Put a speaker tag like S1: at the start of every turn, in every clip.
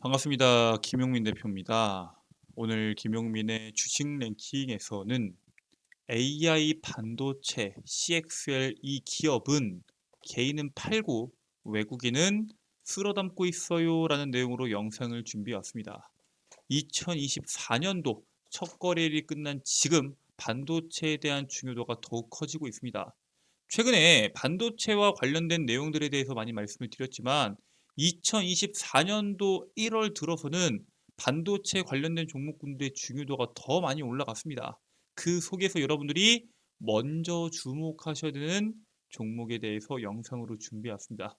S1: 반갑습니다. 김용민 대표입니다. 오늘 김용민의 주식 랭킹에서는 AI 반도체 CXL 이 기업은 개인은 팔고 외국인은 쓸어 담고 있어요 라는 내용으로 영상을 준비해 왔습니다. 2024년도 첫 거래일이 끝난 지금 반도체에 대한 중요도가 더욱 커지고 있습니다. 최근에 반도체와 관련된 내용들에 대해서 많이 말씀을 드렸지만 2024년도 1월 들어서는 반도체 관련된 종목군들의 중요도가 더 많이 올라갔습니다. 그 속에서 여러분들이 먼저 주목하셔야 되는 종목에 대해서 영상으로 준비해 왔습니다.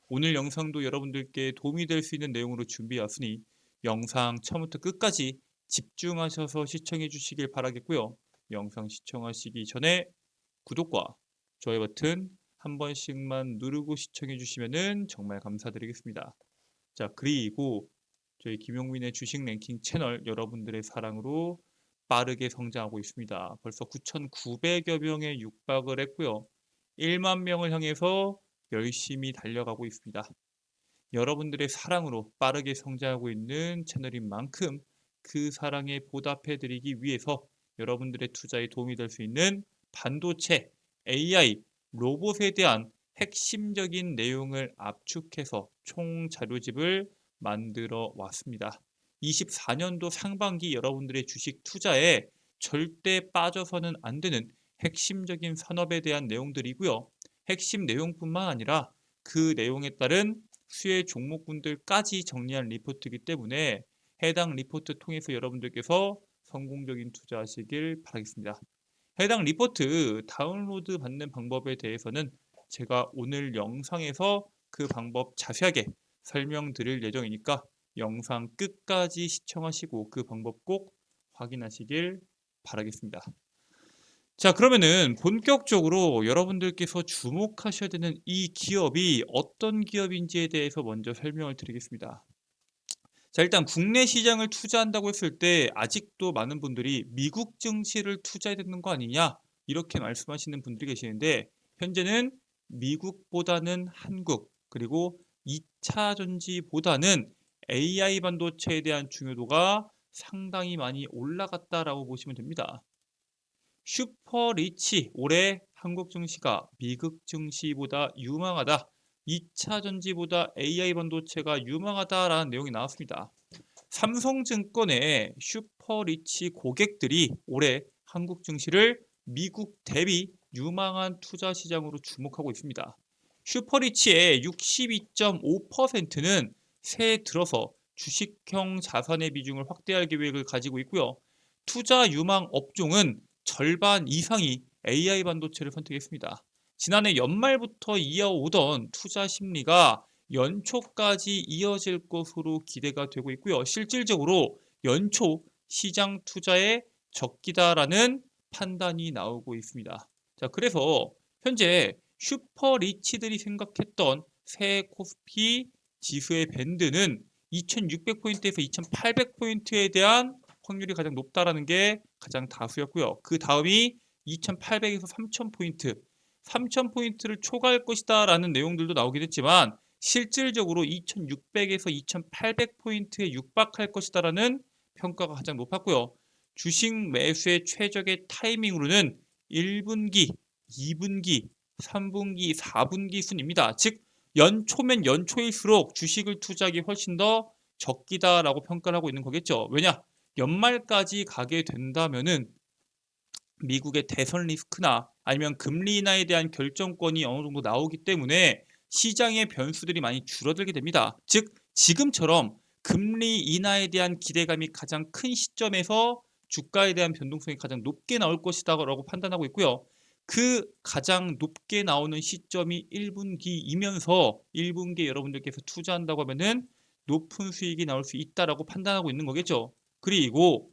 S1: 오늘 영상도 여러분들께 도움이 될 수 있는 내용으로 준비해 왔으니 영상 처음부터 끝까지 집중하셔서 시청해 주시길 바라겠고요. 영상 시청하시기 전에 구독과 좋아요 버튼 한 번씩만 누르고 시청해 주시면 정말 감사드리겠습니다. 자, 그리고 저희 김용민의 주식 랭킹 채널 여러분들의 사랑으로 빠르게 성장하고 있습니다. 벌써 9,900여 명에 육박을 했고요. 1만 명을 향해서 열심히 달려가고 있습니다. 여러분들의 사랑으로 빠르게 성장하고 있는 채널인 만큼 그 사랑에 보답해 드리기 위해서 여러분들의 투자에 도움이 될 수 있는 반도체, AI, 로봇에 대한 핵심적인 내용을 압축해서 총 자료집을 만들어 왔습니다. 24년도 상반기 여러분들의 주식 투자에 절대 빠져서는 안 되는 핵심적인 산업에 대한 내용들이고요. 핵심 내용뿐만 아니라 그 내용에 따른 수혜 종목군들까지 정리한 리포트이기 때문에 해당 리포트 통해서 여러분들께서 성공적인 투자하시길 바라겠습니다. 해당 리포트 다운로드 받는 방법에 대해서는 제가 오늘 영상에서 그 방법 자세하게 설명드릴 예정이니까 영상 끝까지 시청하시고 그 방법 꼭 확인하시길 바라겠습니다. 자, 그러면은 본격적으로 여러분들께서 주목하셔야 되는 이 기업이 어떤 기업인지에 대해서 먼저 설명을 드리겠습니다. 자, 일단 국내 시장을 투자한다고 했을 때 아직도 많은 분들이 미국 증시를 투자해야 되는 거 아니냐 이렇게 말씀하시는 분들이 계시는데 현재는 미국보다는 한국 그리고 2차 전지보다는 AI 반도체에 대한 중요도가 상당히 많이 올라갔다라고 보시면 됩니다. 슈퍼리치 올해 한국 증시가 미국 증시보다 유망하다. 2차 전지보다 AI 반도체가 유망하다라는 내용이 나왔습니다. 삼성증권의 슈퍼리치 고객들이 올해 한국 증시를 미국 대비 유망한 투자 시장으로 주목하고 있습니다. 슈퍼리치의 62.5%는 새해 들어서 주식형 자산의 비중을 확대할 계획을 가지고 있고요. 투자 유망 업종은 절반 이상이 AI 반도체를 선택했습니다. 지난해 연말부터 이어오던 투자 심리가 연초까지 이어질 것으로 기대가 되고 있고요. 실질적으로 연초 시장 투자에 적기다라는 판단이 나오고 있습니다. 자, 그래서 현재 슈퍼리치들이 생각했던 새 코스피 지수의 밴드는 2600포인트에서 2800포인트에 대한 확률이 가장 높다라는 게 가장 다수였고요. 그 다음이 2800에서 3000포인트, 3000포인트를 초과할 것이다라는 내용들도 나오긴 했지만 실질적으로 2600에서 2800포인트에 육박할 것이다라는 평가가 가장 높았고요. 주식 매수의 최적의 타이밍으로는 1분기, 2분기, 3분기, 4분기 순입니다. 즉 연초면 연초일수록 주식을 투자하기 훨씬 더 적기다라고 평가를 하고 있는 거겠죠. 왜냐? 연말까지 가게 된다면은 미국의 대선 리스크나 아니면 금리 인하에 대한 결정권이 어느 정도 나오기 때문에 시장의 변수들이 많이 줄어들게 됩니다. 즉 지금처럼 금리 인하에 대한 기대감이 가장 큰 시점에서 주가에 대한 변동성이 가장 높게 나올 것이다라고 판단하고 있고요. 그 가장 높게 나오는 시점이 1분기이면서 1분기에 여러분들께서 투자한다고 하면은 높은 수익이 나올 수 있다라고 판단하고 있는 거겠죠. 그리고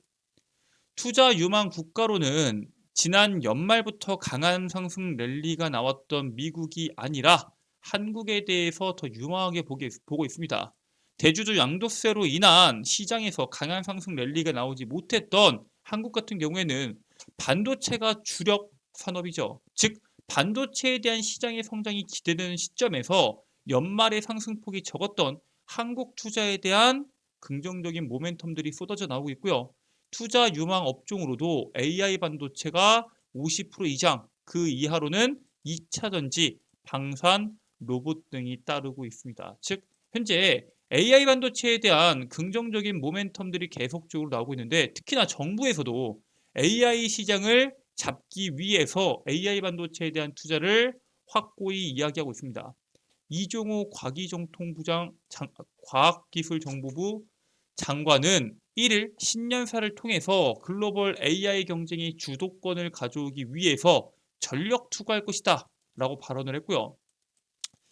S1: 투자 유망 국가로는 지난 연말부터 강한 상승 랠리가 나왔던 미국이 아니라 한국에 대해서 더 유망하게 보고 있습니다. 대주주 양도세로 인한 시장에서 강한 상승 랠리가 나오지 못했던 한국 같은 경우에는 반도체가 주력 산업이죠. 즉 반도체에 대한 시장의 성장이 기대되는 시점에서 연말에 상승폭이 적었던 한국 투자에 대한 긍정적인 모멘텀들이 쏟아져 나오고 있고요. 투자 유망 업종으로도 AI 반도체가 50% 이상, 그 이하로는 2차 전지, 방산, 로봇 등이 따르고 있습니다. 즉 현재 AI 반도체에 대한 긍정적인 모멘텀들이 계속적으로 나오고 있는데, 특히나 정부에서도 AI 시장을 잡기 위해서 AI 반도체에 대한 투자를 확고히 이야기하고 있습니다. 이종호 과학기술정보부 장관은 1일 신년사를 통해서 글로벌 AI 경쟁의 주도권을 가져오기 위해서 전력 투구할 것이다 라고 발언을 했고요.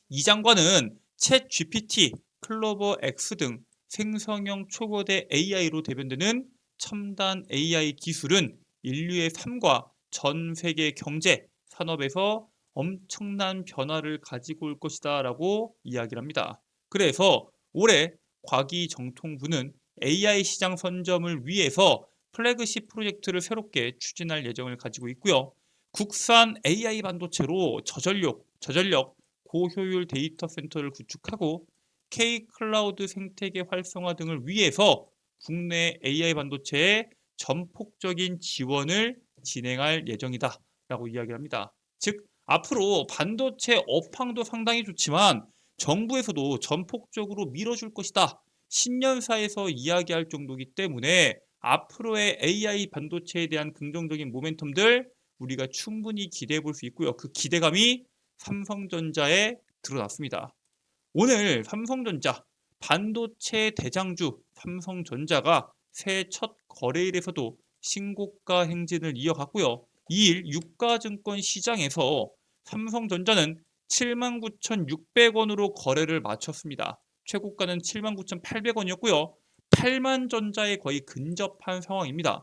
S1: 이 장관은 챗 GPT, 클로버 X 등 생성형 초거대 AI로 대변되는 첨단 AI 기술은 인류의 삶과 전 세계 경제, 산업에서 엄청난 변화를 가지고 올 것이다 라고 이야기를 합니다. 그래서 올해 과기정통부는 AI 시장 선점을 위해서 플래그십 프로젝트를 새롭게 추진할 예정을 가지고 있고요. 국산 AI 반도체로 저전력 고효율 데이터 센터를 구축하고 K-클라우드 생태계 활성화 등을 위해서 국내 AI 반도체의 전폭적인 지원을 진행할 예정이다 라고 이야기를 합니다. 즉 앞으로 반도체 업황도 상당히 좋지만 정부에서도 전폭적으로 밀어줄 것이다. 신년사에서 이야기할 정도이기 때문에 앞으로의 AI 반도체에 대한 긍정적인 모멘텀들 우리가 충분히 기대해 볼 수 있고요. 그 기대감이 삼성전자에 드러났습니다. 오늘 삼성전자 반도체 대장주 삼성전자가 새해 첫 거래일에서도 신고가 행진을 이어갔고요. 2일 유가증권 시장에서 삼성전자는 79,600원으로 거래를 마쳤습니다. 최고가는 79,800원이었고요. 8만 전자에 거의 근접한 상황입니다.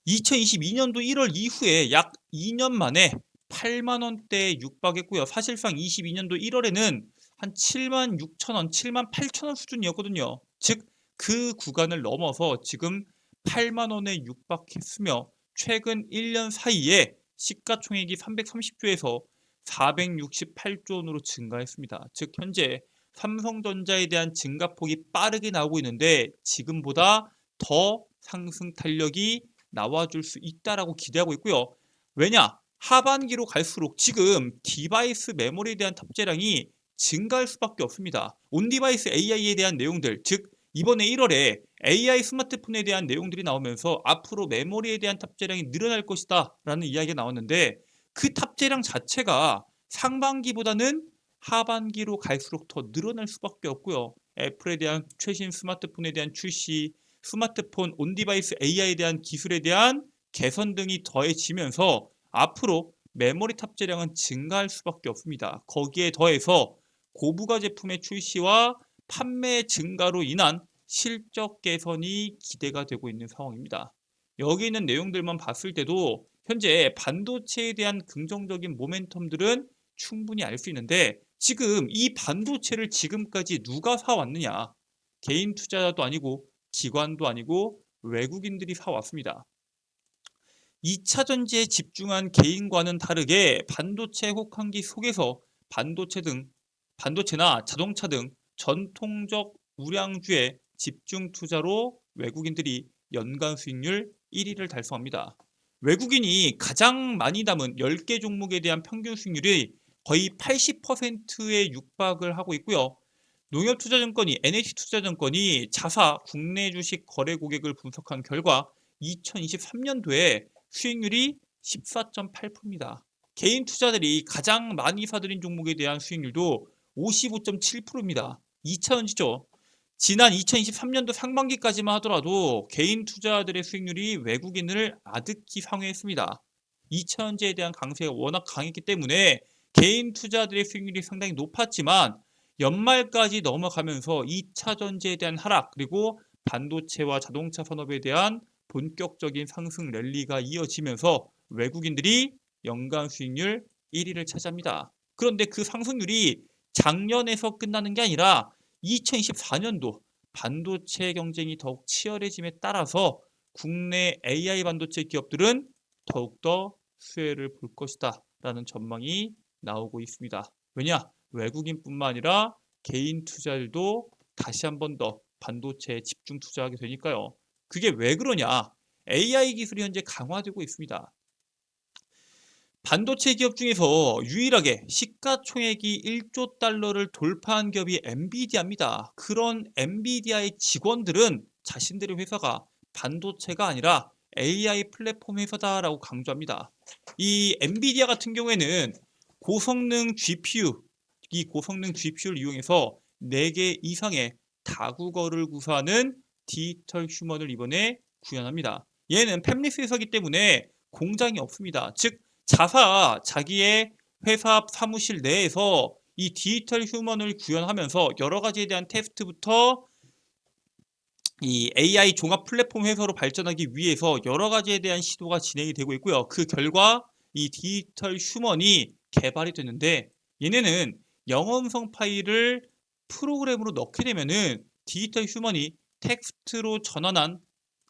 S1: 2022년도 1월 이후에 약 2년 만에 8만 원대에 육박했고요. 사실상 22년도 1월에는 한 7만 6천 원, 7만 8천 원 수준이었거든요. 즉 그 구간을 넘어서 지금 8만 원에 육박했으며 최근 1년 사이에 시가총액이 330조에서 468조 원으로 증가했습니다. 즉 현재 삼성전자에 대한 증가폭이 빠르게 나오고 있는데 지금보다 더 상승 탄력이 나와줄 수 있다라고 기대하고 있고요. 왜냐? 하반기로 갈수록 지금 디바이스 메모리에 대한 탑재량이 증가할 수밖에 없습니다. 온디바이스 AI에 대한 내용들, 즉 이번에 1월에 AI 스마트폰에 대한 내용들이 나오면서 앞으로 메모리에 대한 탑재량이 늘어날 것이다 라는 이야기가 나왔는데 그 탑재량 자체가 상반기보다는 하반기로 갈수록 더 늘어날 수밖에 없고요. 애플에 대한 최신 스마트폰에 대한 출시, 스마트폰 온디바이스 AI에 대한 기술에 대한 개선 등이 더해지면서 앞으로 메모리 탑재량은 증가할 수밖에 없습니다. 거기에 더해서 고부가 제품의 출시와 판매 증가로 인한 실적 개선이 기대가 되고 있는 상황입니다. 여기 있는 내용들만 봤을 때도 현재 반도체에 대한 긍정적인 모멘텀들은 충분히 알 수 있는데 지금 이 반도체를 지금까지 누가 사왔느냐? 개인 투자자도 아니고 기관도 아니고 외국인들이 사왔습니다. 2차 전지에 집중한 개인과는 다르게 반도체 혹한기 속에서 반도체나 자동차 등 전통적 우량주에 집중 투자로 외국인들이 연간 수익률 1위를 달성합니다. 외국인이 가장 많이 담은 10개 종목에 대한 평균 수익률이 거의 80%에 육박을 하고 있고요. 농협투자증권이 NH투자증권이 자사 국내 주식 거래 고객을 분석한 결과 2023년도에 수익률이 14.8%입니다. 개인 투자들이 가장 많이 사들인 종목에 대한 수익률도 55.7%입니다. 2차전지죠. 지난 2023년도 상반기까지만 하더라도 개인 투자들의 수익률이 외국인을 아득히 상회했습니다. 2차전지에 대한 강세가 워낙 강했기 때문에 개인 투자들의 수익률이 상당히 높았지만 연말까지 넘어가면서 2차 전지에 대한 하락 그리고 반도체와 자동차 산업에 대한 본격적인 상승 랠리가 이어지면서 외국인들이 연간 수익률 1위를 차지합니다. 그런데 그 상승률이 작년에서 끝나는 게 아니라 2024년도 반도체 경쟁이 더욱 치열해짐에 따라서 국내 AI 반도체 기업들은 더욱더 수혜를 볼 것이다 라는 전망이 나오고 있습니다. 왜냐? 외국인뿐만 아니라 개인 투자들도 다시 한 번 더 반도체에 집중 투자하게 되니까요. 그게 왜 그러냐? AI 기술이 현재 강화되고 있습니다. 반도체 기업 중에서 유일하게 시가총액이 1조 달러를 돌파한 기업이 엔비디아입니다. 그런 엔비디아의 직원들은 자신들의 회사가 반도체가 아니라 AI 플랫폼 회사다라고 강조합니다. 이 엔비디아 같은 경우에는 고성능 GPU, 이 고성능 GPU를 이용해서 4개 이상의 다국어를 구사하는 디지털 휴먼을 이번에 구현합니다. 얘는 팹리스 회사이기 때문에 공장이 없습니다. 즉 자기의 회사 사무실 내에서 이 디지털 휴먼을 구현하면서 여러 가지에 대한 테스트부터 이 AI 종합 플랫폼 회사로 발전하기 위해서 여러 가지에 대한 시도가 진행이 되고 있고요. 그 결과 이 디지털 휴먼이 개발이 됐는데 얘네는 영음성 파일을 프로그램으로 넣게 되면은 디지털 휴먼이 텍스트로 전환한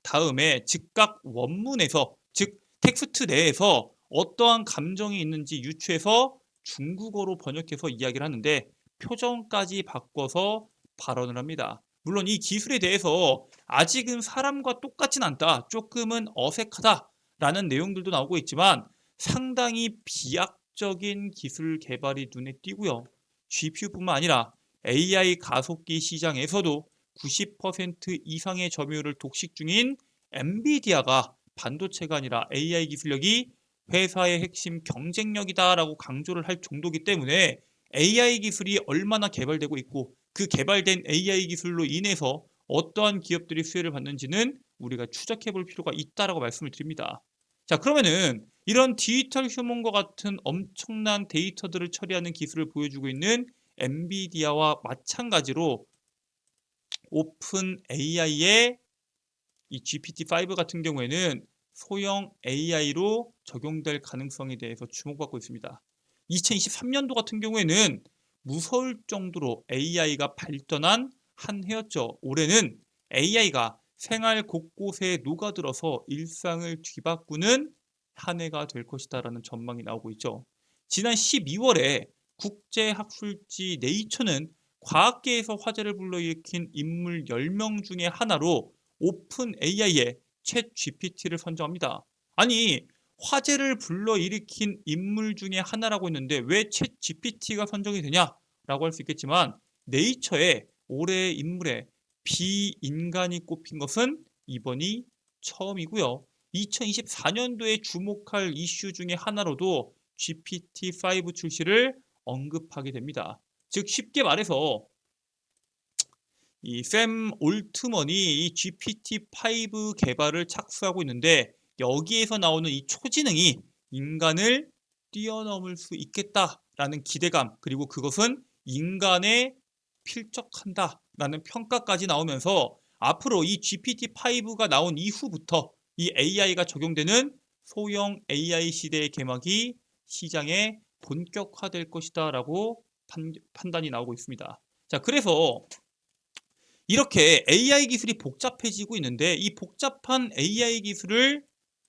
S1: 다음에 즉각 원문에서 즉 텍스트 내에서 어떠한 감정이 있는지 유추해서 중국어로 번역해서 이야기를 하는데 표정까지 바꿔서 발언을 합니다. 물론 이 기술에 대해서 아직은 사람과 똑같진 않다, 조금은 어색하다라는 내용들도 나오고 있지만 상당히 비약적인 기술 개발이 눈에 띄고요. GPU뿐만 아니라 AI 가속기 시장에서도 90% 이상의 점유율을 독식 중인 엔비디아가 반도체가 아니라 AI 기술력이 회사의 핵심 경쟁력이다라고 강조를 할 정도이기 때문에 AI 기술이 얼마나 개발되고 있고 그 개발된 AI 기술로 인해서 어떠한 기업들이 수혜를 받는지는 우리가 추적해 볼 필요가 있다라고 말씀을 드립니다. 자, 그러면은 이런 디지털 휴먼과 같은 엄청난 데이터들을 처리하는 기술을 보여주고 있는 엔비디아와 마찬가지로 오픈 AI의 이 GPT-5 같은 경우에는 소형 AI로 적용될 가능성에 대해서 주목받고 있습니다. 2023년도 같은 경우에는 무서울 정도로 AI가 발전한 한 해였죠. 올해는 AI가 생활 곳곳에 녹아들어서 일상을 뒤바꾸는 한 해가 될 것이다라는 전망이 나오고 있죠. 지난 12월에 국제학술지 네이처는 과학계에서 화제를 불러일으킨 인물 10명 중에 하나로 오픈 AI의 챗 GPT를 선정합니다. 아니, 화제를 불러일으킨 인물 중에 하나라고 했는데 왜 챗 GPT가 선정이 되냐라고 할 수 있겠지만 네이처의 올해의 인물에 비인간이 꼽힌 것은 이번이 처음이고요. 2024년도에 주목할 이슈 중에 하나로도 GPT-5 출시를 언급하게 됩니다. 즉 쉽게 말해서 이 샘 올트먼이 이 GPT-5 개발을 착수하고 있는데 여기에서 나오는 이 초지능이 인간을 뛰어넘을 수 있겠다라는 기대감, 그리고 그것은 인간에 필적한다라는 평가까지 나오면서 앞으로 이 GPT-5가 나온 이후부터 이 AI가 적용되는 소형 AI 시대의 개막이 시장에 본격화될 것이다라고 판단이 나오고 있습니다. 자, 그래서 이렇게 AI 기술이 복잡해지고 있는데 이 복잡한 AI 기술을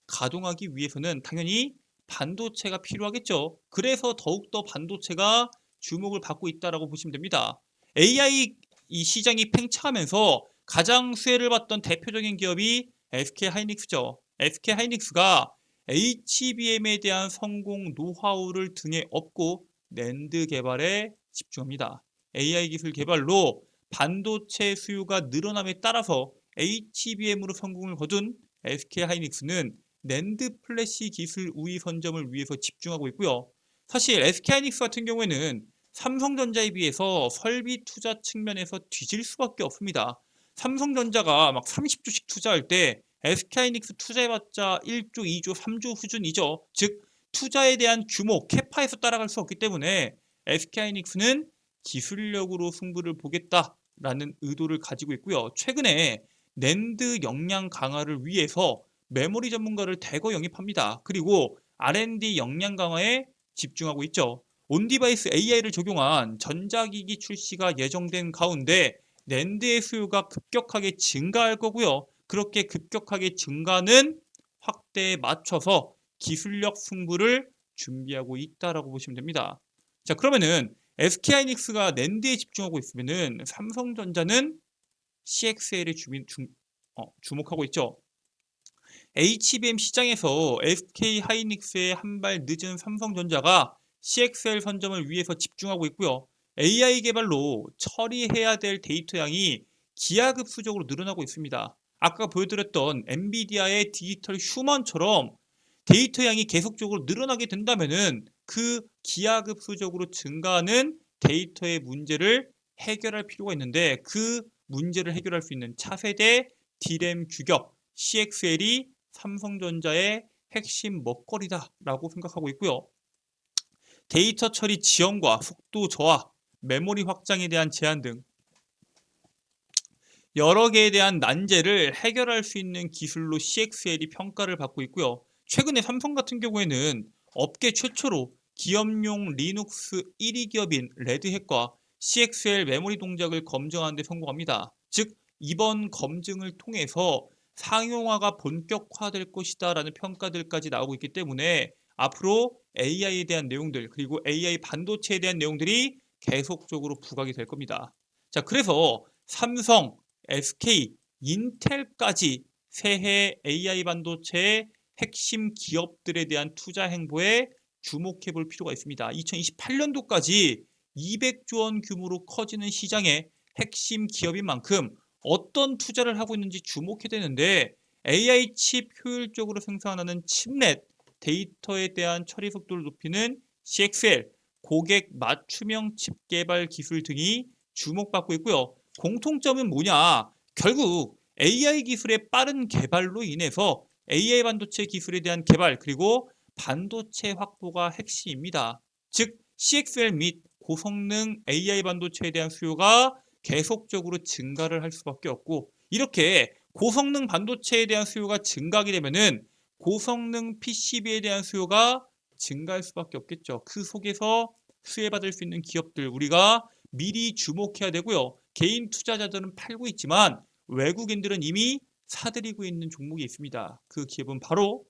S1: 가동하기 위해서는 당연히 반도체가 필요하겠죠. 그래서 더욱더 반도체가 주목을 받고 있다라고 보시면 됩니다. AI 이 시장이 팽창하면서 가장 수혜를 받던 대표적인 기업이 SK 하이닉스죠. SK 하이닉스가 HBM에 대한 성공 노하우를 등에 업고 낸드 개발에 집중합니다. AI 기술 개발로 반도체 수요가 늘어남에 따라서 HBM으로 성공을 거둔 SK 하이닉스는 낸드 플래시 기술 우위 선점을 위해서 집중하고 있고요. 사실 SK 하이닉스 같은 경우에는 삼성전자에 비해서 설비 투자 측면에서 뒤질 수밖에 없습니다. 삼성전자가 막 30조씩 투자할 때 SK 하이닉스 투자해봤자 1조, 2조, 3조 수준이죠. 즉 투자에 대한 규모, 캐파에서 따라갈 수 없기 때문에 SK 하이닉스는 기술력으로 승부를 보겠다라는 의도를 가지고 있고요. 최근에 낸드 역량 강화를 위해서 메모리 전문가를 대거 영입합니다. 그리고 R&D 역량 강화에 집중하고 있죠. 온디바이스 AI를 적용한 전자기기 출시가 예정된 가운데 낸드의 수요가 급격하게 증가할 거고요. 그렇게 급격하게 증가는 확대에 맞춰서 기술력 승부를 준비하고 있다라고 보시면 됩니다. 자, 그러면은 SK 하이닉스가 낸드에 집중하고 있으면은 삼성전자는 CXL에 주목하고 있죠. HBM 시장에서 SK 하이닉스의 한 발 늦은 삼성전자가 CXL 선점을 위해서 집중하고 있고요. AI 개발로 처리해야 될 데이터 양이 기하급수적으로 늘어나고 있습니다. 아까 보여드렸던 엔비디아의 디지털 휴먼처럼 데이터 양이 계속적으로 늘어나게 된다면은 그 기하급수적으로 증가하는 데이터의 문제를 해결할 필요가 있는데 그 문제를 해결할 수 있는 차세대 D램 규격 CXL이 삼성전자의 핵심 먹거리다라고 생각하고 있고요. 데이터 처리 지연과 속도 저하, 메모리 확장에 대한 제한 등 여러 개에 대한 난제를 해결할 수 있는 기술로 CXL이 평가를 받고 있고요. 최근에 삼성 같은 경우에는 업계 최초로 기업용 리눅스 1위 기업인 레드햇과 CXL 메모리 동작을 검증하는 데 성공합니다. 즉 이번 검증을 통해서 상용화가 본격화될 것이다 라는 평가들까지 나오고 있기 때문에 앞으로 AI에 대한 내용들 그리고 AI 반도체에 대한 내용들이 계속적으로 부각이 될 겁니다. 자, 그래서 삼성, SK, 인텔까지 새해 AI 반도체의 핵심 기업들에 대한 투자 행보에 주목해 볼 필요가 있습니다. 2028년도까지 200조 원 규모로 커지는 시장의 핵심 기업인 만큼 어떤 투자를 하고 있는지 주목해야 되는데 AI 칩 효율적으로 생산하는 칩넷, 데이터에 대한 처리 속도를 높이는 CXL, 고객 맞춤형 칩 개발 기술 등이 주목받고 있고요. 공통점은 뭐냐? 결국 AI 기술의 빠른 개발로 인해서 AI 반도체 기술에 대한 개발 그리고 반도체 확보가 핵심입니다. 즉 CXL 및 고성능 AI 반도체에 대한 수요가 계속적으로 증가를 할 수밖에 없고 이렇게 고성능 반도체에 대한 수요가 증가하게 되면은 고성능 PCB에 대한 수요가 증가할 수밖에 없겠죠. 그 속에서 수혜받을 수 있는 기업들 우리가 미리 주목해야 되고요. 개인 투자자들은 팔고 있지만 외국인들은 이미 사들이고 있는 종목이 있습니다. 그 기업은 바로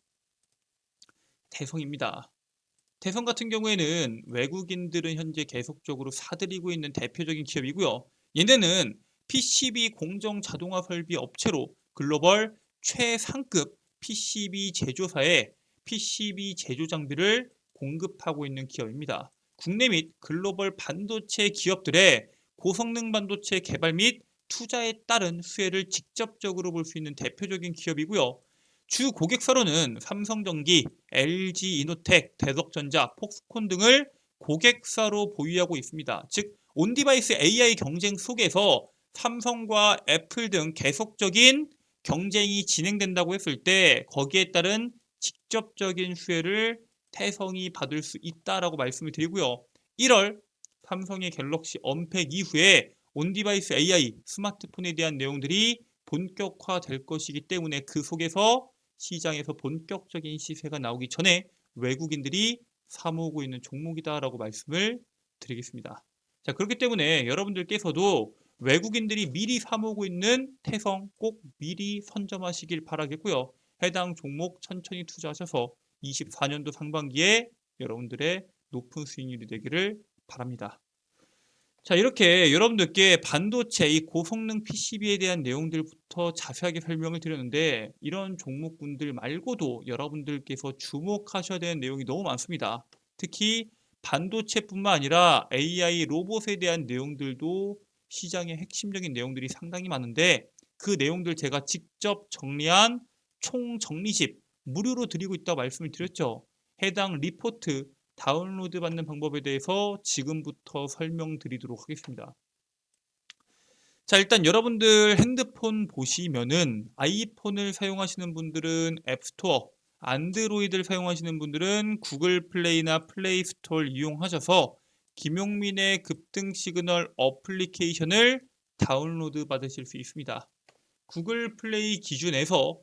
S1: 대성입니다. 대성 같은 경우에는 외국인들은 현재 계속적으로 사들이고 있는 대표적인 기업이고요. 얘네는 PCB 공정 자동화 설비 업체로 글로벌 최상급 PCB 제조사에 PCB 제조 장비를 공급하고 있는 기업입니다. 국내 및 글로벌 반도체 기업들의 고성능 반도체 개발 및 투자에 따른 수혜를 직접적으로 볼 수 있는 대표적인 기업이고요. 주 고객사로는 삼성전기, LG이노텍, 대덕전자, 폭스콘 등을 고객사로 보유하고 있습니다. 즉 온디바이스 AI 경쟁 속에서 삼성과 애플 등 계속적인 경쟁이 진행된다고 했을 때 거기에 따른 직접적인 수혜를 태성이 받을 수 있다라고 말씀을 드리고요. 1월 삼성의 갤럭시 언팩 이후에 온디바이스 AI 스마트폰에 대한 내용들이 본격화될 것이기 때문에 그 속에서 시장에서 본격적인 시세가 나오기 전에 외국인들이 사모으고 있는 종목이다라고 말씀을 드리겠습니다. 자, 그렇기 때문에 여러분들께서도 외국인들이 미리 사모으고 있는 태성 꼭 미리 선점하시길 바라겠고요. 해당 종목 천천히 투자하셔서 24년도 상반기에 여러분들의 높은 수익률이 되기를 바랍니다. 자, 이렇게 여러분들께 반도체 이 고성능 PCB에 대한 내용들부터 자세하게 설명을 드렸는데 이런 종목군들 말고도 여러분들께서 주목하셔야 되는 내용이 너무 많습니다. 특히 반도체뿐만 아니라 AI 로봇에 대한 내용들도 시장의 핵심적인 내용들이 상당히 많은데 그 내용들 제가 직접 정리한 총정리집 무료로 드리고 있다고 말씀을 드렸죠. 해당 리포트 다운로드 받는 방법에 대해서 지금부터 설명드리도록 하겠습니다. 자, 일단 여러분들 핸드폰 보시면은 아이폰을 사용하시는 분들은 앱스토어, 안드로이드를 사용하시는 분들은 구글 플레이나 플레이 스토어를 이용하셔서 김용민의 급등 시그널 어플리케이션을 다운로드 받으실 수 있습니다. 구글 플레이 기준에서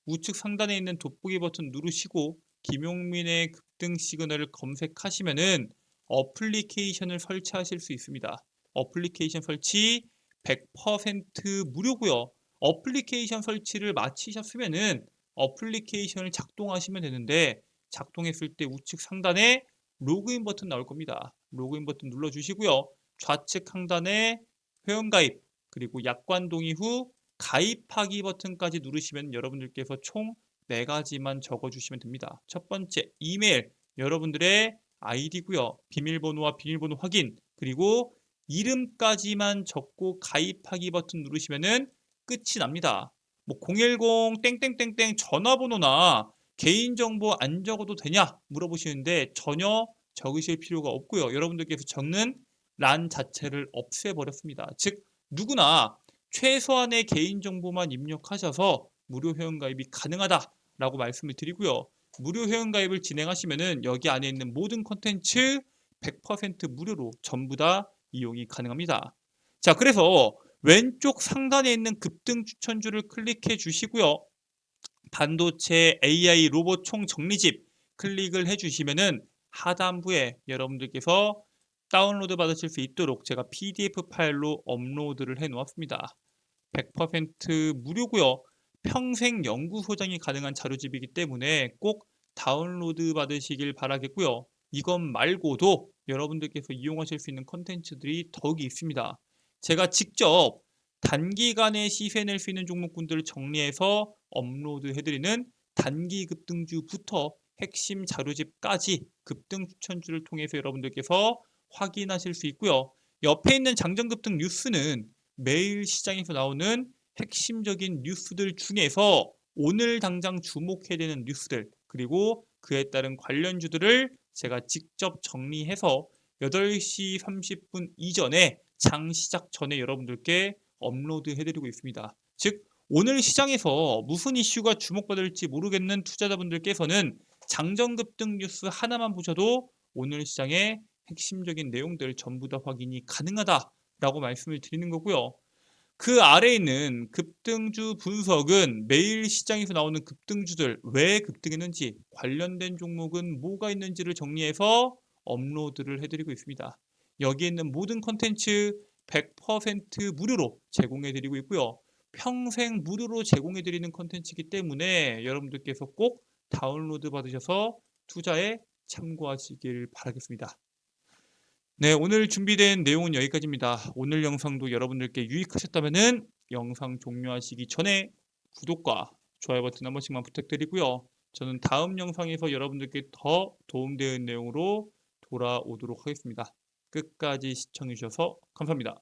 S1: 우측 상단에 있는 돋보기 버튼 누르시고 김용민의 급등 시그널을 검색하시면은 어플리케이션을 설치하실 수 있습니다. 어플리케이션 설치 100% 무료고요. 어플리케이션 설치를 마치셨으면은 어플리케이션을 작동하시면 되는데 작동했을 때 우측 상단에 로그인 버튼 나올 겁니다. 로그인 버튼 눌러주시고요. 좌측 하단에 회원가입 그리고 약관 동의 후 가입하기 버튼까지 누르시면 여러분들께서 총 4가지만 적어주시면 됩니다. 첫 번째, 이메일, 여러분들의 아이디고요. 비밀번호와 비밀번호 확인, 그리고 이름까지만 적고 가입하기 버튼 누르시면은 끝이 납니다. 뭐 010 땡땡땡땡 전화번호나 개인정보 안 적어도 되냐 물어보시는데 전혀 적으실 필요가 없고요. 여러분들께서 적는 란 자체를 없애버렸습니다. 즉 누구나 최소한의 개인정보만 입력하셔서 무료 회원가입이 가능하다라고 말씀을 드리고요. 무료 회원가입을 진행하시면은 여기 안에 있는 모든 콘텐츠 100% 무료로 전부 다 이용이 가능합니다. 자, 그래서 왼쪽 상단에 있는 급등 추천주를 클릭해 주시고요. 반도체 AI 로봇 총 정리집 클릭을 해주시면은 하단부에 여러분들께서 다운로드 받으실 수 있도록 제가 PDF 파일로 업로드를 해 놓았습니다. 100% 무료고요. 평생 연구 소장이 가능한 자료집이기 때문에 꼭 다운로드 받으시길 바라겠고요. 이것 말고도 여러분들께서 이용하실 수 있는 컨텐츠들이 더욱이 있습니다. 제가 직접 단기간에 시세 낼 수 있는 종목군들을 정리해서 업로드 해드리는 단기 급등주부터 핵심 자료집까지 급등 추천주를 통해서 여러분들께서 확인하실 수 있고요. 옆에 있는 장전급등 뉴스는 매일 시장에서 나오는 핵심적인 뉴스들 중에서 오늘 당장 주목해야 되는 뉴스들, 그리고 그에 따른 관련주들을 제가 직접 정리해서 8시 30분 이전에 장 시작 전에 여러분들께 업로드 해드리고 있습니다. 즉 오늘 시장에서 무슨 이슈가 주목받을지 모르겠는 투자자분들께서는 장전급등 뉴스 하나만 보셔도 오늘 시장의 핵심적인 내용들 전부 다 확인이 가능하다라고 말씀을 드리는 거고요. 그 아래에 있는 급등주 분석은 매일 시장에서 나오는 급등주들 왜 급등했는지, 관련된 종목은 뭐가 있는지를 정리해서 업로드를 해드리고 있습니다. 여기에 있는 모든 컨텐츠 100% 무료로 제공해드리고 있고요. 평생 무료로 제공해드리는 컨텐츠이기 때문에 여러분들께서 꼭 다운로드 받으셔서 투자에 참고하시길 바라겠습니다. 네, 오늘 준비된 내용은 여기까지입니다. 오늘 영상도 여러분들께 유익하셨다면 영상 종료하시기 전에 구독과 좋아요 버튼 한 번씩만 부탁드리고요. 저는 다음 영상에서 여러분들께 더 도움되는 내용으로 돌아오도록 하겠습니다. 끝까지 시청해 주셔서 감사합니다.